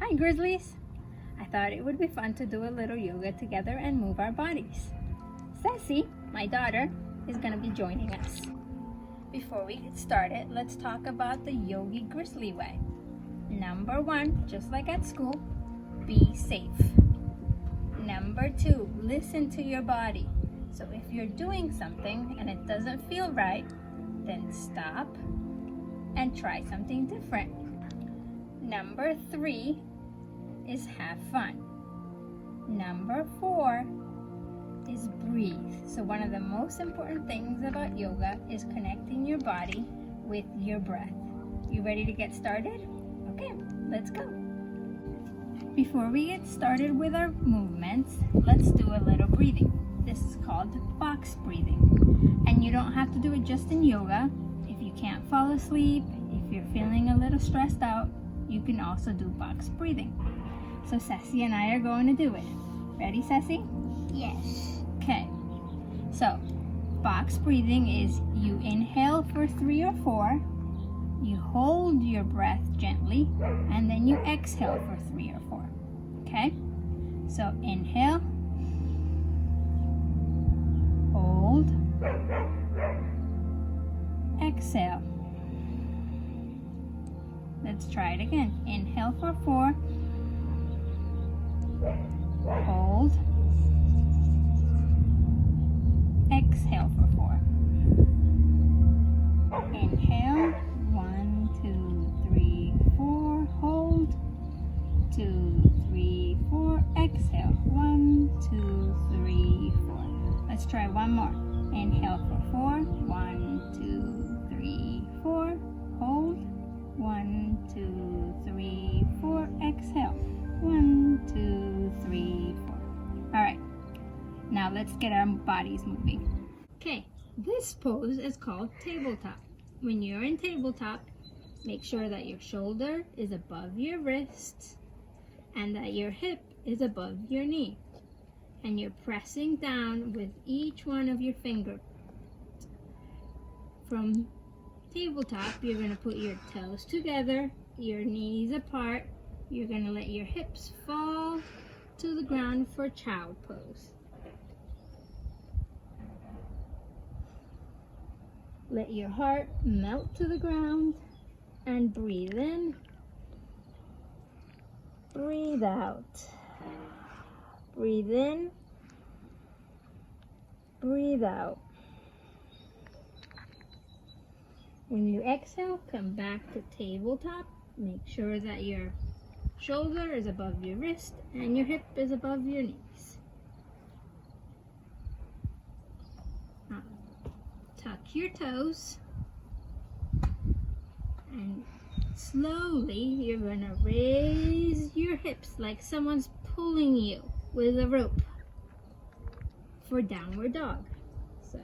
Hi Grizzlies! I thought it would be fun to do a little yoga together and move our bodies. Sassy, my daughter, is going to be joining us. Before we get started, let's talk about the Yogi Grizzly way. Number 1, just like at school, be safe. Number 2, listen to your body. So if you're doing something and it doesn't feel right, then stop and try something different. Number 3 is have fun. Number 4 is breathe. So one of the most important things about yoga is connecting your body with your breath. You ready to get started? Okay, let's go. Before we get started with our movements, let's do a little breathing. This is called box breathing. And you don't have to do it just in yoga. If you can't fall asleep, if you're feeling a little stressed out, you can also do box breathing. So Sassy and I are going to do it. Ready, Sassy? Yes. Okay. So, box breathing is you inhale for 3 or 4, you hold your breath gently, and then you exhale for 3 or 4. Okay? So, inhale, hold, exhale. Let's try it again. Inhale for 4, hold, exhale for 4. Inhale, 1, 2, 3, 4, hold, 2, 3, 4, exhale, 1, 2, 3, 4. Let's try one more. Inhale for 4, 1, 2, 3, 4, hold, 1, 2, 3, 4, exhale, 1, 2, 3, 4. All right, now let's get our bodies moving. Okay, this pose is called tabletop. When you're in tabletop, make sure that your shoulder is above your wrist and that your hip is above your knee. And you're pressing down with each one of your fingers. From tabletop, you're going to put your toes together, your knees apart. You're going to let your hips fall to the ground for child pose. Let your heart melt to the ground and breathe in. Breathe out. Breathe in. Breathe out. When you exhale, come back to tabletop. Make sure that your shoulder is above your wrist and your hip is above your knees. Now, tuck your toes and slowly you're going to raise your hips like someone's pulling you with a rope for downward dog. So,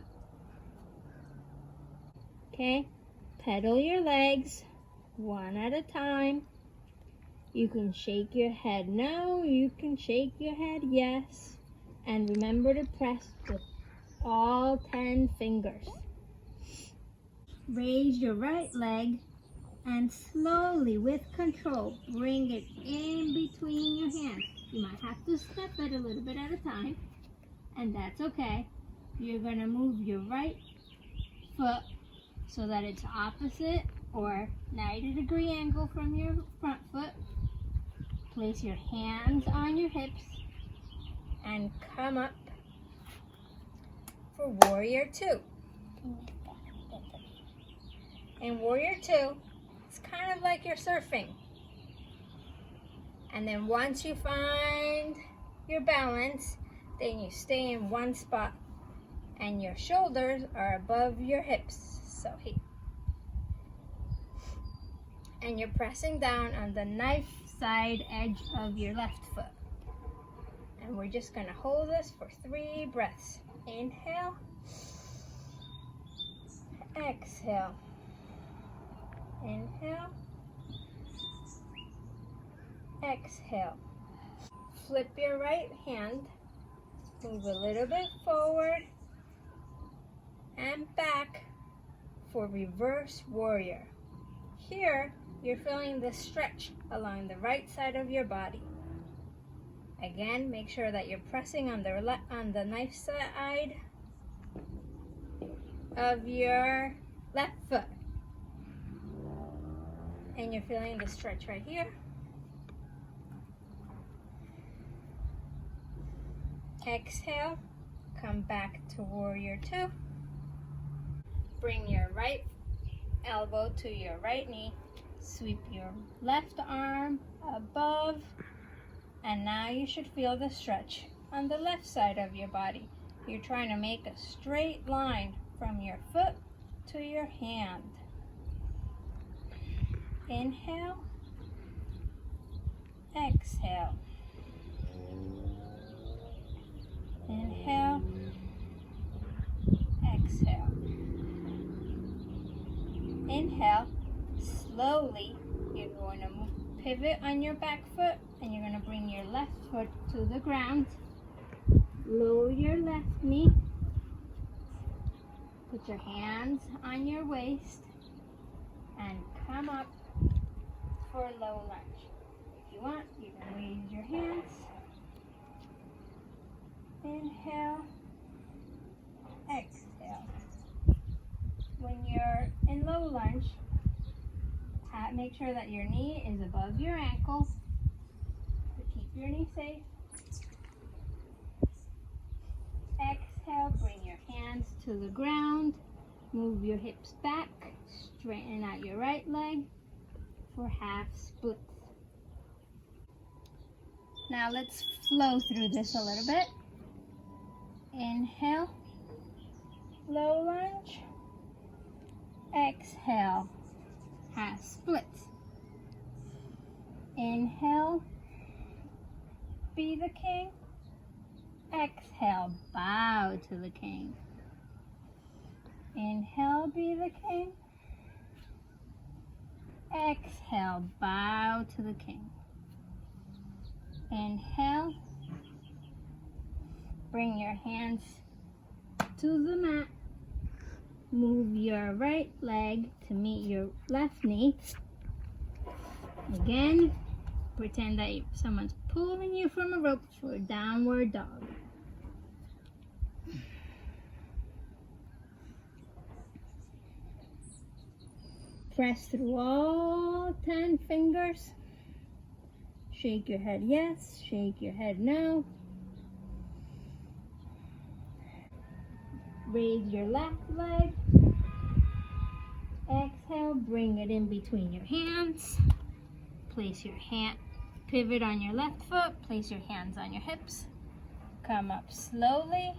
okay, pedal your legs one at a time. You can shake your head no, you can shake your head yes, and remember to press with all 10 fingers. Raise your right leg and slowly, with control, bring it in between your hands. You might have to step it a little bit at a time, and that's okay. You're going to move your right foot so that it's opposite or 90-degree angle from your front foot. Place your hands on your hips and come up for Warrior 2. In Warrior 2, it's kind of like you're surfing. And then once you find your balance, then you stay in one spot and your shoulders are above your hips. So here. And you're pressing down on the knife side edge of your left foot. And we're just going to hold this for 3 breaths. Inhale. Exhale. Inhale. Exhale. Flip your right hand. Move a little bit forward and back for reverse warrior. Here, you're feeling the stretch along the right side of your body. Again, make sure that you're pressing on the knife side of your left foot. And you're feeling the stretch right here. Exhale, come back to warrior two. Bring your right elbow to your right knee. Sweep your left arm above. And now you should feel the stretch on the left side of your body. You're trying to make a straight line from your foot to your hand. Inhale, exhale. Inhale, exhale. Inhale, slowly you're going to pivot on your back foot and you're going to bring your left foot to the ground. Lower your left knee. Put your hands on your waist and come up for a low lunge. If you want, you can raise your hands. Inhale, exhale. When you're in low lunge, make sure that your knee is above your ankle to keep your knee safe. Exhale, bring your hands to the ground. Move your hips back. Straighten out your right leg for half splits. Now let's flow through this a little bit. Inhale, low lunge. Exhale, half splits. Inhale, be the king. Exhale, bow to the king. Inhale, be the king. Exhale, bow to the king. Inhale, bring your hands to the mat. Move your right leg to meet your left knee. Again, pretend that someone's pulling you from a rope for a downward dog. Press through all 10 fingers. Shake your head yes, shake your head no. Raise your left leg. Exhale, bring it in between your hands. Place your hand, pivot on your left foot. Place your hands on your hips. Come up slowly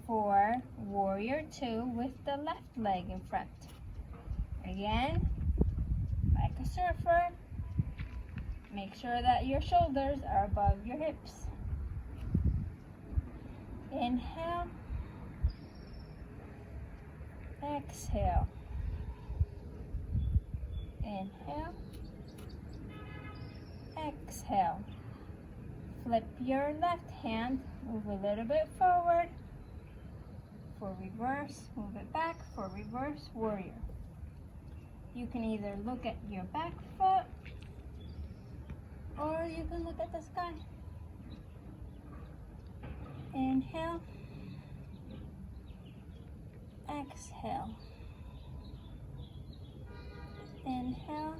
for warrior two with the left leg in front. Again, like a surfer, make sure that your shoulders are above your hips. Inhale, exhale. Inhale, exhale. Flip your left hand, move a little bit forward for reverse, move it back for reverse warrior. You can either look at your back foot or you can look at the sky. Inhale, exhale. Inhale,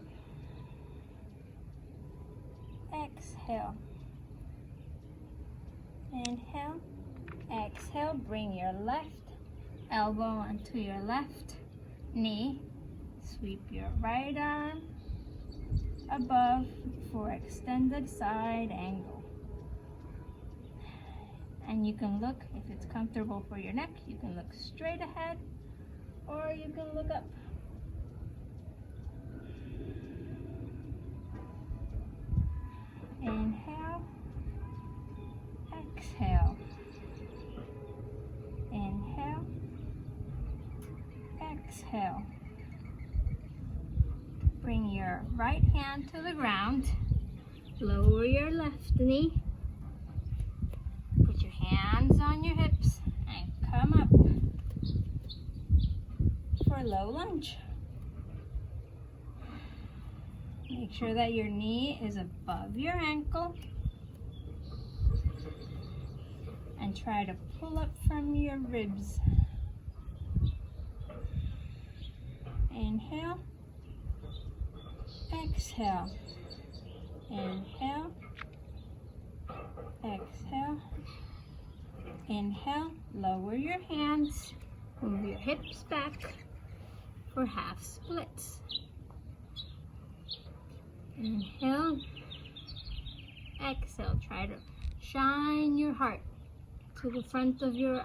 exhale. Inhale, exhale. Bring your left elbow onto your left knee. Sweep your right arm above for extended side angle. And you can look, if it's comfortable for your neck, you can look straight ahead or you can look up. Inhale, exhale. Inhale, exhale. Bring your right hand to the ground. Lower your left knee. Put your hands on your hips and come up for low lunge. Make sure that your knee is above your ankle. And try to pull up from your ribs. Inhale. Exhale. Inhale. Exhale. Inhale. Lower your hands. Move your hips back for half splits. Inhale. Exhale. Try to shine your heart to the front of your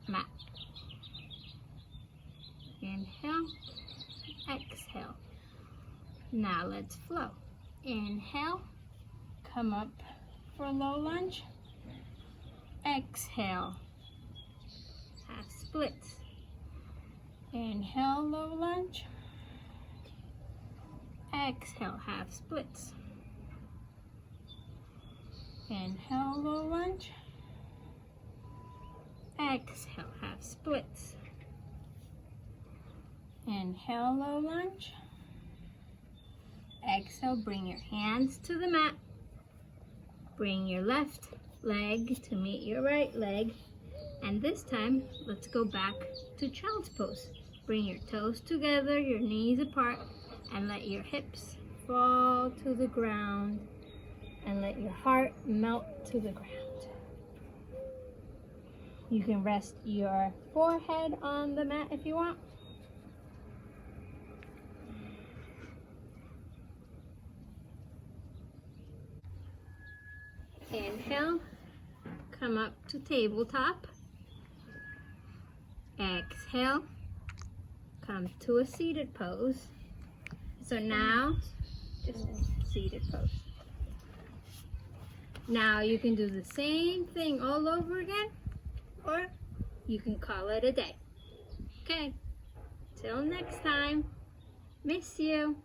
mat. Inhale. Exhale. Now let's flow. Inhale. Come up for low lunge. Exhale. Half splits. Inhale, low lunge. Exhale, half splits. Inhale, low lunge. Exhale, half splits. Inhale, low lunge. Exhale, bring your hands to the mat. Bring your left leg to meet your right leg. And this time, let's go back to child's pose. Bring your toes together, your knees apart, and let your hips fall to the ground. And let your heart melt to the ground. You can rest your forehead on the mat if you want. Inhale, come up to tabletop. Exhale, come to a seated pose. So now, just seated pose. Now you can do the same thing all over again, or you can call it a day. Okay, till next time, miss you.